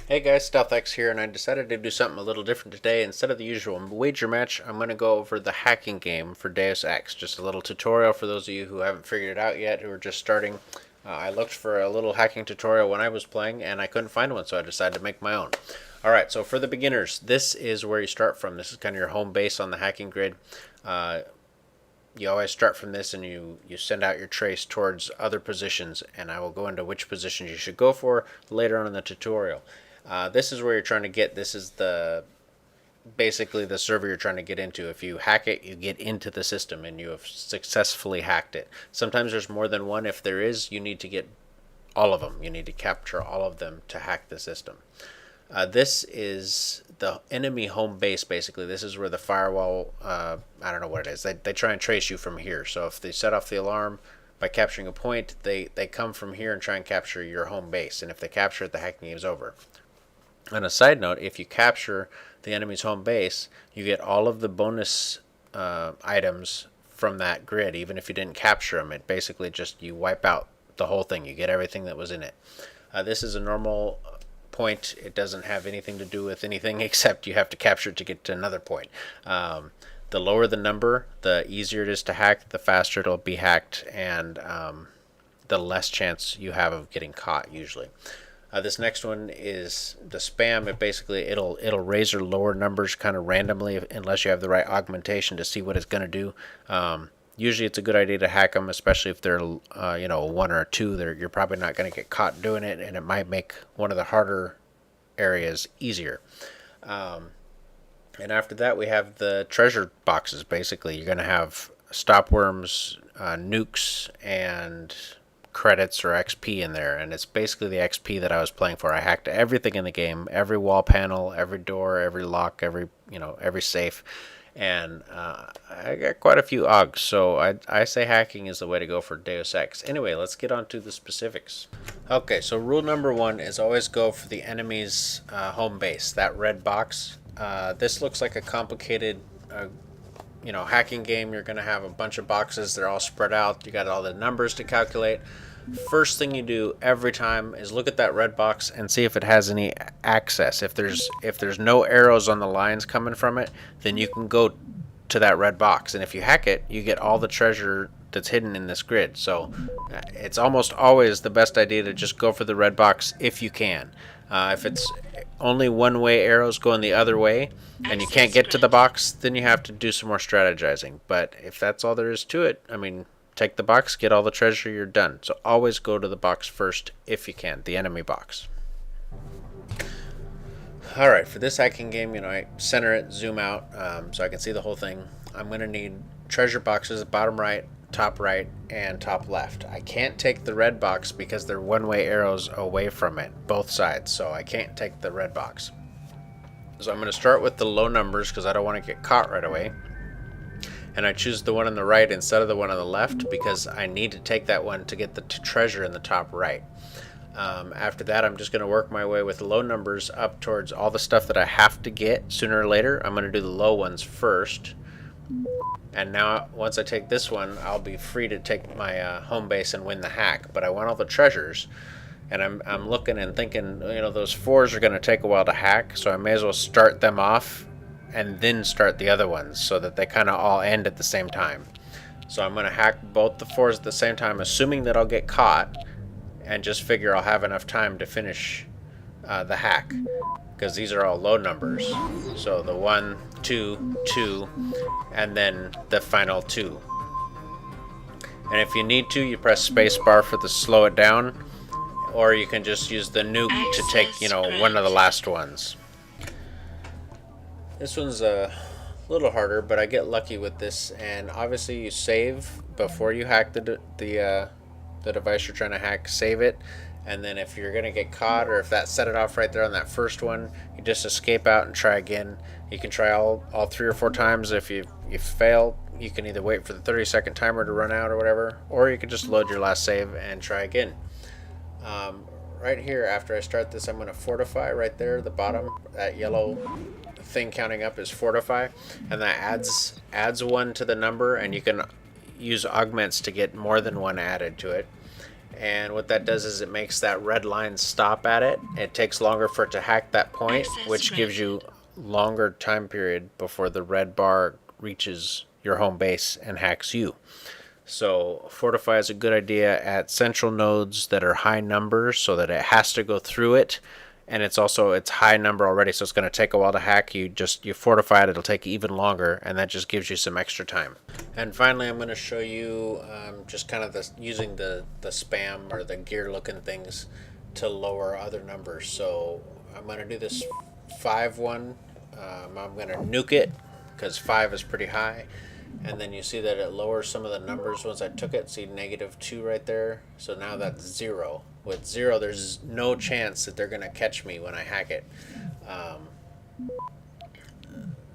Hey guys, Deus Ex here, and I decided to do something a little different today. Instead of the usual wager match, I'm going to go over the hacking game for Deus Ex. Just a little tutorial for those of you who haven't figured it out yet, who are just starting. I looked for a little hacking tutorial when I was playing, and I couldn't find one, so I decided to make my own. Alright, so for the beginners, this is where you start from. This is kind of your home base on the hacking grid. You always start from this, and you send out your trace towards other positions, and I will go into which positions you should go for later on in the tutorial. This is where you're trying to get. This is basically the server you're trying to get into. If you hack it, you get into the system, and you have successfully hacked it. Sometimes there's more than one. If there is, you need to get all of them. You need to capture all of them to hack the system. This is the enemy home base, basically. This is where the firewall, I don't know what it is. They try and trace you from here. So if they set off the alarm by capturing a point, they come from here and try and capture your home base. And if they capture it, the hacking game is over. On a side note, if you capture the enemy's home base, you get all of the bonus items from that grid, even if you didn't capture them. It basically just, you wipe out the whole thing. You get everything that was in it. This is a normal point. It doesn't have anything to do with anything except you have to capture it to get to another point. The lower the number, the easier it is to hack, the faster it'll be hacked, and the less chance you have of getting caught usually. This next one is the spam. It'll raise or lower numbers kind of randomly unless you have the right augmentation to see what it's going to do. Usually it's a good idea to hack them, especially if they're one or two. You're probably not going to get caught doing it, and it might make one of the harder areas easier. And after that, we have the treasure boxes. Basically, you're going to have stop worms, nukes, and credits or XP in there, and it's basically the XP that I was playing for. I hacked everything in the game, every wall panel, every door, every lock, every safe, and I got quite a few OGs. So I say hacking is the way to go for Deus Ex. Anyway, let's get on to the specifics. Okay, so rule number one is always go for the enemy's home base, that red box. This looks like a complicated hacking game. You're going to have a bunch of boxes. They're all spread out. You got all the numbers to calculate. First thing you do every time is look at that red box and see if it has any access. If there's no arrows on the lines coming from it, then you can go to that red box. And if you hack it, you get all the treasure that's hidden in this grid. So it's almost always the best idea to just go for the red box if you can. If it's only one-way arrows going the other way and you can't get to the box, then you have to do some more strategizing. But if that's all there is to it, I mean, take the box, get all the treasure, you're done. So always go to the box first if you can, the enemy box. Alright, for this hacking game, I center it, zoom out, so I can see the whole thing. I'm going to need treasure boxes, bottom right, top right, and top left. I can't take the red box because they're one-way arrows away from it, both sides, so I can't take the red box. So I'm going to start with the low numbers because I don't want to get caught right away. And I choose the one on the right instead of the one on the left because I need to take that one to get the treasure in the top right. After that, I'm just going to work my way with low numbers up towards all the stuff that I have to get sooner or later. I'm going to do the low ones first. And now, once I take this one, I'll be free to take my home base and win the hack. But I want all the treasures. And I'm looking and thinking, those fours are going to take a while to hack, so I may as well start them off and then start the other ones so that they kind of all end at the same time. So I'm going to hack both the fours at the same time, assuming that I'll get caught, and just figure I'll have enough time to finish the hack, because these are all low numbers. So the 1, 2, 2, and then the final 2. And if you need to, you press spacebar for the slow it down, or you can just use the nuke to take, one of the last ones. This one's a little harder, but I get lucky with this. And obviously, you save before you hack the device you're trying to hack. Save it, and then if you're gonna get caught, or if that set it off right there on that first one, you just escape out and try again. You can try all 3 or 4 times. If you fail, you can either wait for the 30-second timer to run out or whatever, or you can just load your last save and try again. Right here, after I start this, I'm going to fortify right there, the bottom, that yellow thing counting up is fortify, and that adds 1 to the number, and you can use augments to get more than 1 added to it. And what that does is it makes that red line stop at it. It takes longer for it to hack that point, which gives you longer time period before the red bar reaches your home base and hacks you. So Fortify is a good idea at central nodes that are high numbers, so that it has to go through it, and it's high number already, so it's going to take a while to hack. You fortify it, it'll take even longer, and that just gives you some extra time. And finally, I'm going to show you just kind of using the spam or the gear looking things to lower other numbers. So I'm going to do this 5 one. I'm going to nuke it because 5 is pretty high. And then you see that it lowers some of the numbers once I took it. See -2 right there. So now that's 0. With 0, there's no chance that they're going to catch me when I hack it.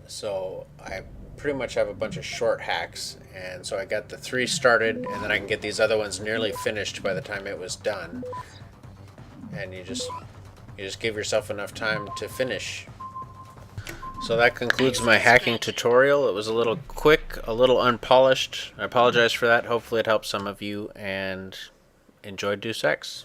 So I pretty much have a bunch of short hacks. And so I got the 3 started, and then I can get these other ones nearly finished by the time it was done. And you just give yourself enough time to finish. So that concludes my hacking tutorial. It was a little quick, a little unpolished. I apologize for that. Hopefully it helped some of you, and enjoy Deus Ex.